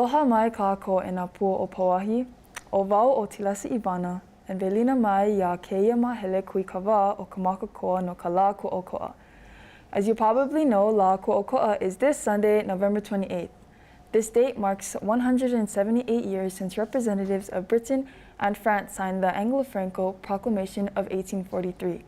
Aloha mai kākou e nā pua o Pauahi, o wau o Tilasi Ibana, and velina mai ia keia mahele kui ka wā o ka Maka Koa no ka Lā Kū'oko'a. As you probably know, Lā Kū'oko'a is this Sunday, November 28th. This date marks 178 years since representatives of Britain and France signed the Anglo-French Proclamation of 1843,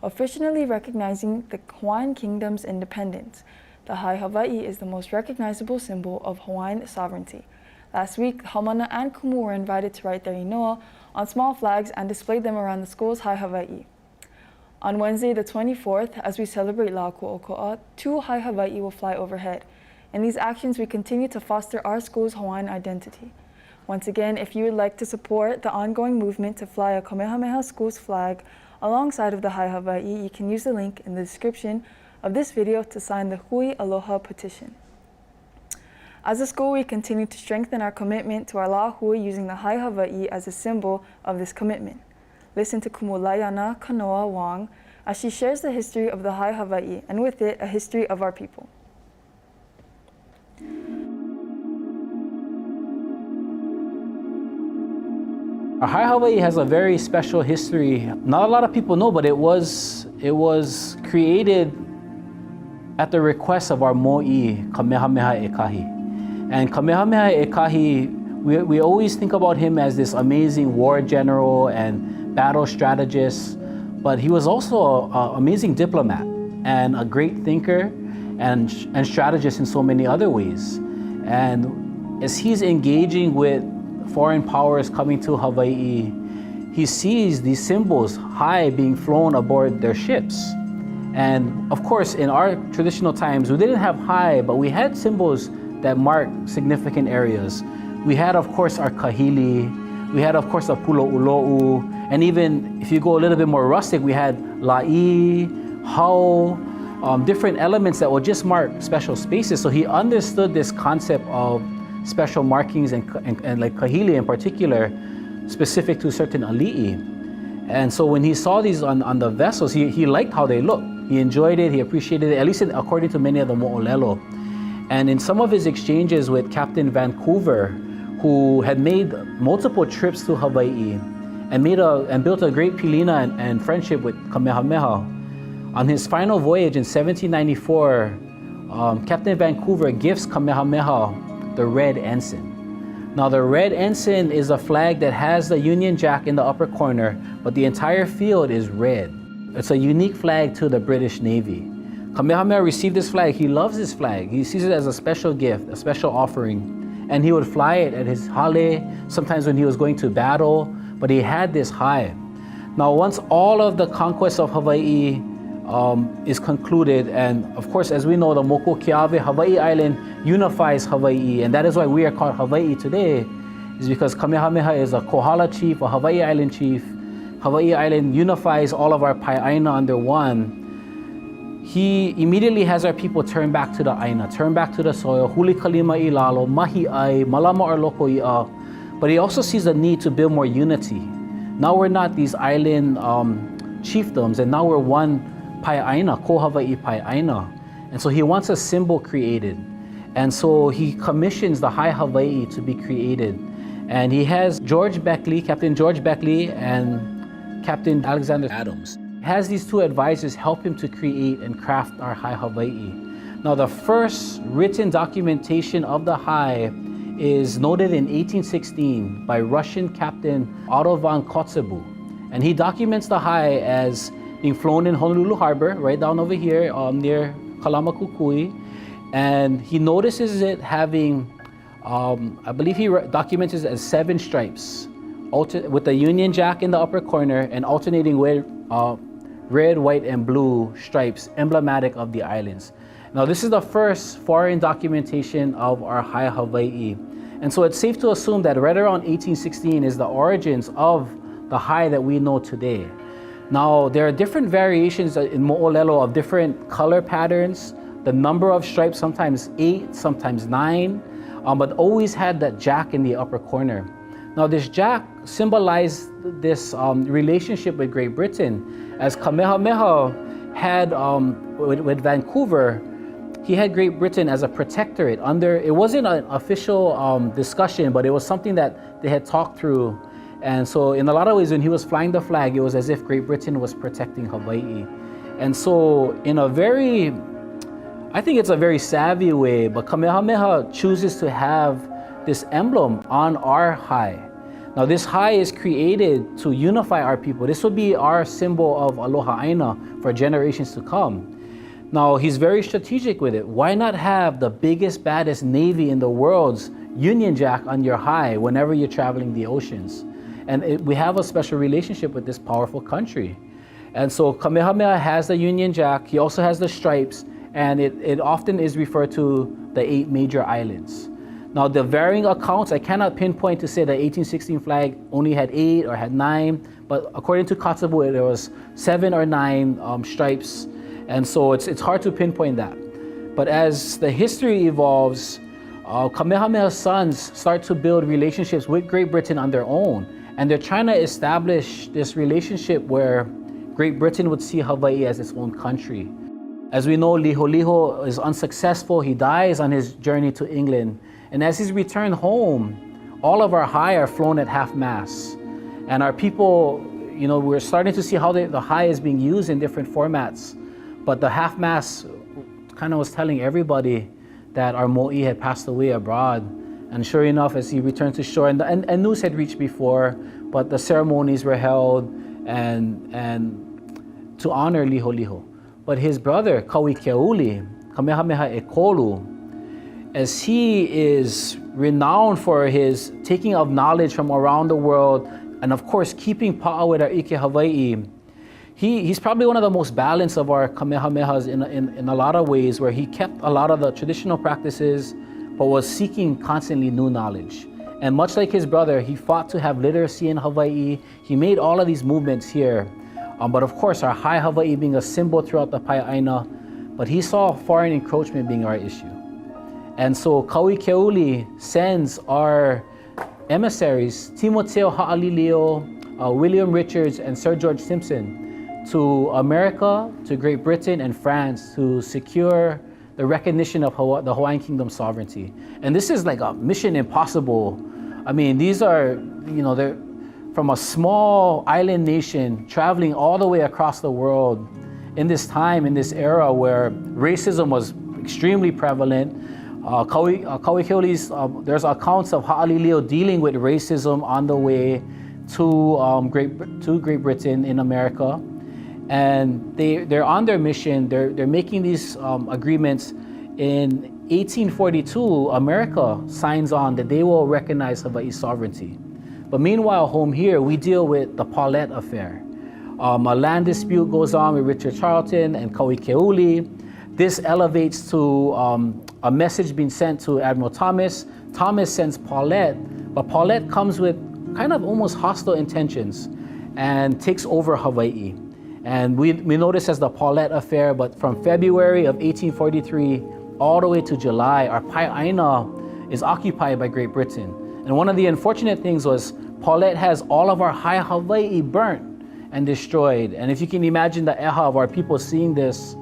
officially recognizing the Hawaiian Kingdom's independence. The Hai Hawaii is the most recognizable symbol of Hawaiian sovereignty. Last week, Haumana and Kumu were invited to write their inoa on small flags and displayed them around the school's Hai Hawaii. On Wednesday, the 24th, as we celebrate Lā Kū'oko'a, 2 Hai Hawaii will fly overhead. In these actions, we continue to foster our school's Hawaiian identity. Once again, if you would like to support the ongoing movement to fly a Kamehameha school's flag alongside of the Hai Hawaii, you can use the link in the description of this video to sign the Hui Aloha petition. As a school, we continue to strengthen our commitment to our Lā Hui using the Hai Hawaii as a symbol of this commitment. Listen to Kumulaiana Kanoa Wong as she shares the history of the Hai Hawaii and with it, a history of our people. Hai Hawaii has a very special history. Not a lot of people know, but it was created at the request of our mo'i, Kamehameha Ekahi. And Kamehameha Ekahi, we always think about him as this amazing war general and battle strategist, but he was also an amazing diplomat and a great thinker and strategist in so many other ways. And as he's engaging with foreign powers coming to Hawaii, he sees these symbols, hai, being flown aboard their ships. And of course, in our traditional times, we didn't have hai, but we had symbols that mark significant areas. We had, of course, our kahili. We had, of course, a pulo'ulo'u. And even if you go a little bit more rustic, we had la'i, hau, different elements that would just mark special spaces. So he understood this concept of special markings and like kahili in particular, specific to certain ali'i. And so when he saw these on the vessels, he liked how they looked. He enjoyed it, he appreciated it, at least according to many of the mo'olelo. And in some of his exchanges with Captain Vancouver, who had made multiple trips to Hawaii and built a great pilina and friendship with Kamehameha, on his final voyage in 1794, Captain Vancouver gifts Kamehameha the red ensign. Now the red ensign is a flag that has the Union Jack in the upper corner, but the entire field is red. It's a unique flag to the British Navy. Kamehameha received this flag. He loves this flag. He sees it as a special gift, a special offering. And he would fly it at his hale, sometimes when he was going to battle, but he had this hai. Now once all of the conquest of Hawaii is concluded, and of course, as we know, the Moko Keawe, Hawaii Island, unifies Hawaii, and that is why we are called Hawaii today, is because Kamehameha is a Kohala chief, a Hawaii Island chief. Hawaii Island unifies all of our pai'aina under one. He immediately has our people turn back to the aina, turn back to the soil, huli kalima i lalo, mahi ai, malama ar loko i'a. But he also sees the need to build more unity. Now we're not these island chiefdoms, and now we're one pai'aina, ko Hawaii pai'aina. And so he wants a symbol created. And so he commissions the Hai Hawaii to be created. And he has George Beckley, Captain George Beckley, and Captain Alexander Adams. He has these 2 advisors help him to create and craft our Hai Hawaii. Now the first written documentation of the Hai is noted in 1816 by Russian Captain Otto von Kotzebue. And he documents the Hai as being flown in Honolulu Harbor, right down over here near Kalamakukui. And he notices it having, I believe he documents it as 7 stripes, with the Union Jack in the upper corner and alternating with red, white, and blue stripes emblematic of the islands. Now this is the first foreign documentation of our Hai Hawaii. And so it's safe to assume that right around 1816 is the origins of the Hai that we know today. Now there are different variations in mo'olelo of different color patterns, the number of stripes, sometimes 8, sometimes 9, but always had that jack in the upper corner. Now this jack symbolized this relationship with Great Britain, as Kamehameha had, with Vancouver, he had Great Britain as a protectorate under, it wasn't an official discussion, but it was something that they had talked through. And so in a lot of ways, when he was flying the flag, it was as if Great Britain was protecting Hawaii. And so in a very, I think it's a very savvy way, but Kamehameha chooses to have this emblem on our high. Now this high is created to unify our people. This will be our symbol of Aloha Aina for generations to come. Now he's very strategic with it. Why not have the biggest, baddest navy in the world's Union Jack on your high whenever you're traveling the oceans? And we have a special relationship with this powerful country. And so Kamehameha has the Union Jack. He also has the stripes, and it often is referred to the 8 major islands. Now the varying accounts, I cannot pinpoint to say the 1816 flag only had 8 or had 9, but according to Katsubu, there was 7 or 9 stripes. And so it's hard to pinpoint that. But as the history evolves, Kamehameha's sons start to build relationships with Great Britain on their own. And they're trying to establish this relationship where Great Britain would see Hawaii as its own country. As we know, Liholiho is unsuccessful. He dies on his journey to England. And as he's returned home, all of our high are flown at half-mast. And our people, you know, we're starting to see how the high is being used in different formats. But the half-mast kind of was telling everybody that our mo'i had passed away abroad. And sure enough, as he returned to shore, and news had reached before, but the ceremonies were held and to honor Liholiho. But his brother, Kauikeuli, Kamehameha Ekolu, as he is renowned for his taking of knowledge from around the world, and of course keeping pa'a with our Ike Hawaii, he's probably one of the most balanced of our Kamehamehas in a lot of ways, where he kept a lot of the traditional practices, but was seeking constantly new knowledge. And much like his brother, he fought to have literacy in Hawaii. He made all of these movements here. But of course, our high Hawaii being a symbol throughout the Pai'aina, but he saw foreign encroachment being our issue. And so Kauikeuli sends our emissaries, Timoteo Ha'alilio, William Richards, and Sir George Simpson, to America, to Great Britain and France to secure the recognition of the Hawaiian Kingdom's sovereignty. And this is like a mission impossible. I mean, these are, you know, they're from a small island nation traveling all the way across the world in this time, in this era where racism was extremely prevalent. Kauikeuli's, there's accounts of Ha'alilio dealing with racism on the way to Great Britain in America. And they're on their mission. They're making these agreements. In 1842, America signs on that they will recognize Hawaii's sovereignty. But meanwhile, home here, we deal with the Paulette Affair. A land dispute goes on with Richard Charlton and Kauikeuli. This elevates to a message being sent to Admiral Thomas. Thomas sends Paulette, but Paulette comes with kind of almost hostile intentions and takes over Hawaii. And we know this as the Paulette Affair, but from February of 1843 all the way to July, our Pai'aina is occupied by Great Britain. And one of the unfortunate things was Paulette has all of our high Hawaii burnt and destroyed. And if you can imagine the eha of our people seeing this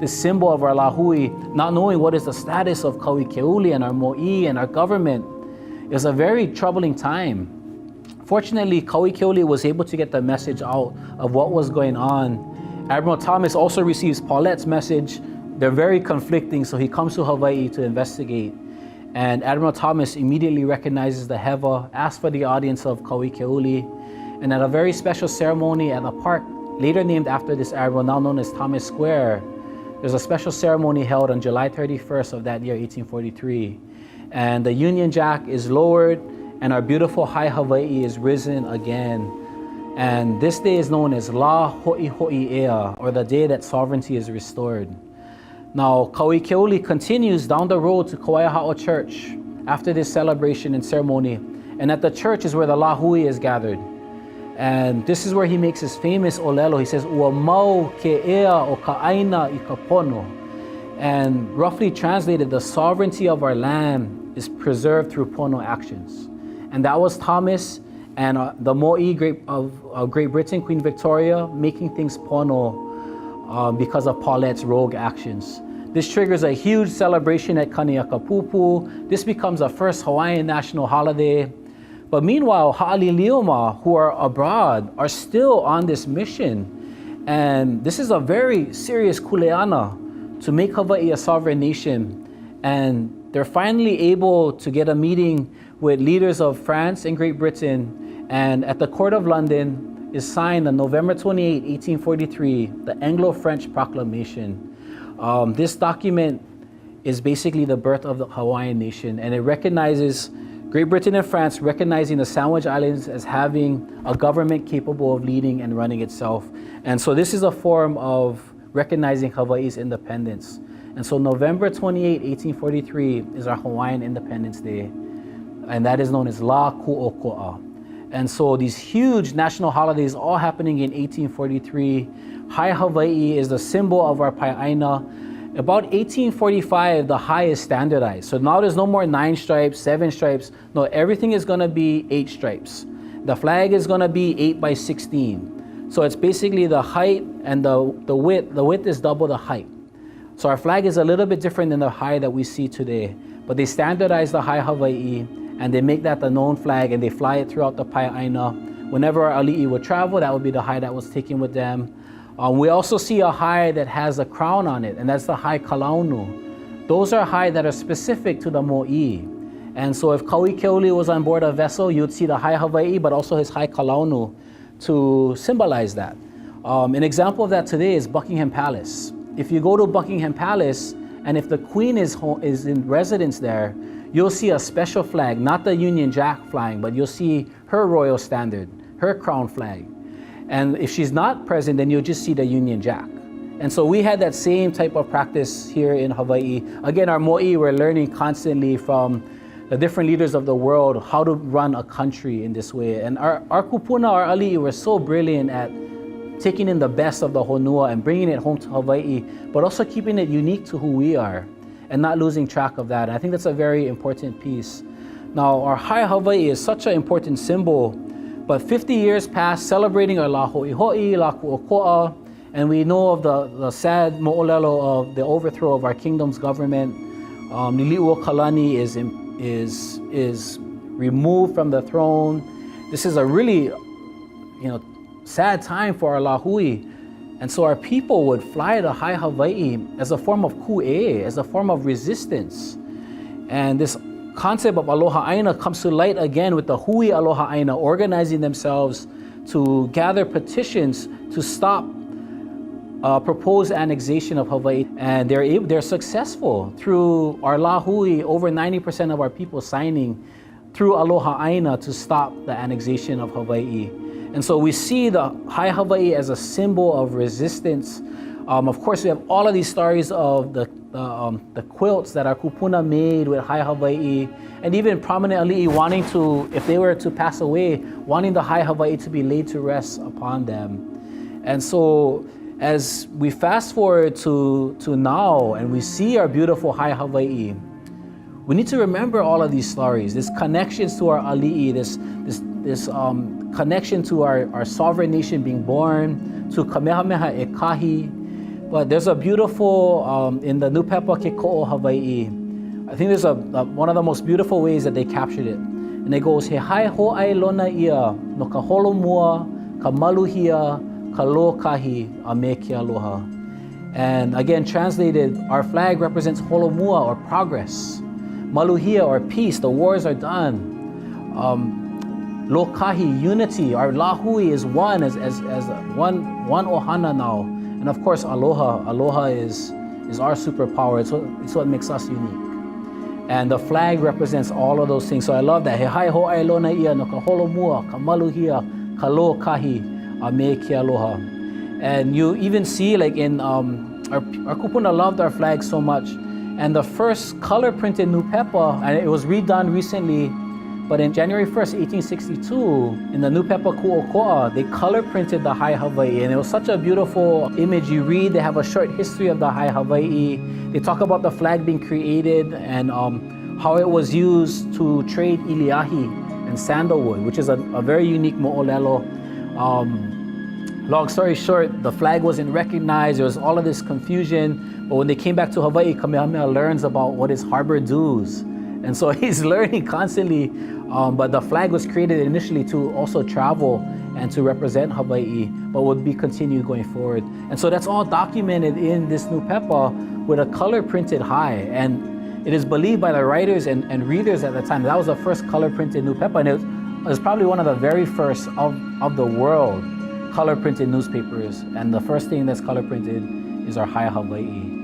symbol of our lahui, not knowing what is the status of Kauikeuli and our mo'i and our government, is a very troubling time. Fortunately, Kauikeuli was able to get the message out of what was going on. Admiral Thomas also receives Paulette's message. They're very conflicting, so he comes to Hawaii to investigate. And Admiral Thomas immediately recognizes the hewa, asks for the audience of Kauikeuli, and at a very special ceremony at a park later named after this admiral, now known as Thomas Square, there's a special ceremony held on July 31st of that year, 1843. And the Union Jack is lowered, and our beautiful high Hawaii is risen again. And this day is known as Lā Ho'iho'i'ea, or the day that sovereignty is restored. Now, Kauikeuli continues down the road to Kauaiahao Church after this celebration and ceremony. And at the church is where the Lahui is gathered. And this is where he makes his famous olelo. He says, "Ua mau ke ea o ka aina I ka pono." And roughly translated, the sovereignty of our land is preserved through pono actions. And that was Thomas and the mo'i of Great Britain, Queen Victoria, making things pono because of Paulette's rogue actions. This triggers a huge celebration at Kaneakapupu. This becomes the first Hawaiian national holiday. But meanwhile, Ha'alilioma, who are abroad, are still on this mission. And this is a very serious kuleana to make Hawaii a sovereign nation. And they're finally able to get a meeting with leaders of France and Great Britain. And at the Court of London is signed on November 28, 1843, the Anglo-French Proclamation. This document is basically the birth of the Hawaiian nation, and it recognizes Great Britain and France recognizing the Sandwich Islands as having a government capable of leading and running itself. And so this is a form of recognizing Hawaii's independence. And so November 28, 1843 is our Hawaiian Independence Day, and that is known as Lā Kū'oko'a. And so these huge national holidays all happening in 1843. High Hawaii is the symbol of our pai'aina. About 1845, the high is standardized. So now there's no more 9 stripes, 7 stripes. No, everything is gonna be 8 stripes. The flag is gonna be 8 by 16. So it's basically the height and the width. The width is double the height. So our flag is a little bit different than the high that we see today. But they standardize the high Hawaii, and they make that the known flag, and they fly it throughout the pai'aina. Whenever our ali'i would travel, that would be the high that was taken with them. We also see a high that has a crown on it, and that's the high kalaunu. Those are high that are specific to the mo'i. And so if Kaui Keoli was on board a vessel, you'd see the high Hawaii, but also his high kalaunu to symbolize that. An example of that today is Buckingham Palace. If you go to Buckingham Palace, and if the Queen is in residence there, you'll see a special flag, not the Union Jack flying, but you'll see her royal standard, her crown flag. And if she's not present, then you'll just see the Union Jack. And so we had that same type of practice here in Hawaii. Again, our mo'i, we're learning constantly from the different leaders of the world how to run a country in this way. And our kupuna, our ali'i, were so brilliant at taking in the best of the honua and bringing it home to Hawaii, but also keeping it unique to who we are and not losing track of that. And I think that's a very important piece. Now, our high Hawaii is such an important symbol, but 50 years past celebrating our Lā Ho'iho'i, Lā Kū'oko'a, and we know of the sad mo'olelo of the overthrow of our kingdom's government. Nili'u Kalani is removed from the throne. This is a really, sad time for our Lahui. And so our people would fly to high Hawaii as a form of ku'e, as a form of resistance. And this concept of aloha aina comes to light again with the hui aloha aina organizing themselves to gather petitions to stop proposed annexation of Hawaii. And they're successful through our Lahui, over 90% of our people signing through aloha aina to stop the annexation of Hawaii. And so we see the high Hawaii as a symbol of resistance. Of course, we have all of these stories of the quilts that our kupuna made with high Hawaii, and even prominent ali'i wanting to, if they were to pass away, wanting the high Hawaii to be laid to rest upon them. And so as we fast forward to now and we see our beautiful high Hawaii, we need to remember all of these stories, this connections to our ali'i, this connection to our sovereign nation being born, to Kamehameha e Kahi. But there's a beautiful, in the Nupepa Ke Ko'o Hawaii, I think there's one of the most beautiful ways that they captured it. And it goes, he hai ho'ai lona ia, no ka holomua, ka maluhia, ka lo kahi, a me ke aloha. And again, translated, our flag represents holomua, or progress. Maluhia, or peace, the wars are done. Lo kahi, unity, our lahui is one, as one ohana now. And of course, aloha is our superpower. It's what makes us unique. And the flag represents all of those things. So I love that. He hai ho'ai lona ia no ka holomua, ka maluhia, ka lo kahi, a me ke aloha. And you even see, like in our kupuna loved our flag so much. And the first color printed Nupepa, and it was redone recently, but in January 1st, 1862, in the Nupepa Kū'oko'a, they color printed the high Hawaii. And it was such a beautiful image. You read, they have a short history of the high Hawaii. They talk about the flag being created and how it was used to trade iliahi and sandalwood, which is a very unique mo'olelo. Long story short, the flag wasn't recognized. There was all of this confusion. But when they came back to Hawaii, Kamehameha learns about what is harbor dues. And so he's learning constantly. But the flag was created initially to also travel and to represent Hawaii, but would be continued going forward. And so that's all documented in this new pepa with a color printed high. And it is believed by the writers and readers at the time that was the first color printed new pepa. And it was probably one of the very first of the world color printed newspapers. And the first thing that's color printed is our high Hawaii.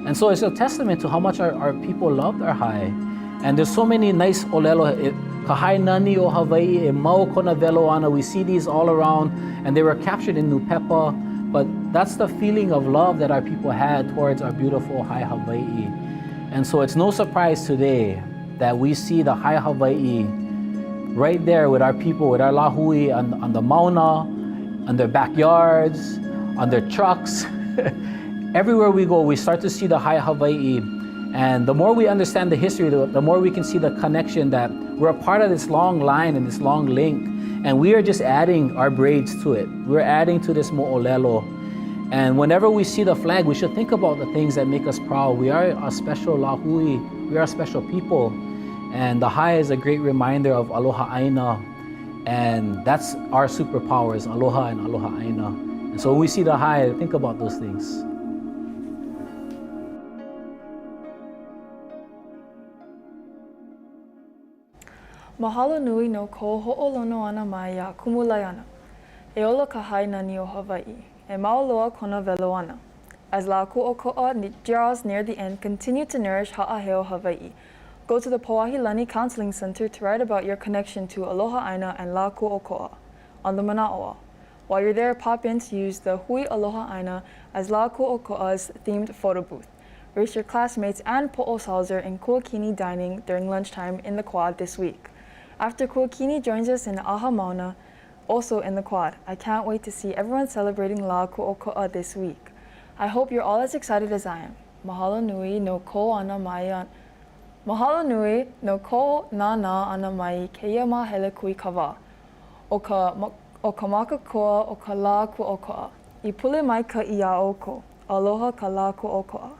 And so it's a testament to how much our people loved our high. And there's so many nice olelo, kahai nani o Hawaii, e mau kona velo ana. We see these all around, and they were captured in Nupepa. But that's the feeling of love that our people had towards our beautiful high Hawaii. And so it's no surprise today that we see the high Hawaii right there with our people, with our lahui on the mauna, on their backyards, on their trucks. Everywhere we go, we start to see the high Hawaii. And the more we understand the history, the more we can see the connection that we're a part of this long line and this long link. And we are just adding our braids to it. We're adding to this mo'olelo. And whenever we see the flag, we should think about the things that make us proud. We are a special lahui. We are a special people. And the high is a great reminder of aloha aina. And that's our superpowers, aloha and aloha aina. And so when we see the high, think about those things. Mahalo nui no ko ho'olono ana mai a kumulai ana. E ola ka hai nani o Hawaii. E maoloa kona velo ana. As Lā Kū'oko'a draws near the end, continue to nourish ha'aheo Hawaii. Go to the Pauahilani Counseling Center to write about your connection to Aloha Aina and Lā Kū'oko'a on the Mana'oa. While you're there, pop in to use the Hui Aloha Aina as Lā Kū'oko'a's themed photo booth. Race your classmates and po'osalzer in Kuakini dining during lunchtime in the quad this week. After Kuakini joins us in Aha Mauna, also in the quad. I can't wait to see everyone celebrating Lā Kū'oko'a this week. I hope you're all as excited as I am. Mahalo nui no ko ana mai Mahalo nui no ko nana ana mai keia mahele kui kawa. O ka Maka Koa o ka Lā Kū'oko'a. I pule mai ka ia oko. Aloha ka Lā Kū'oko'a.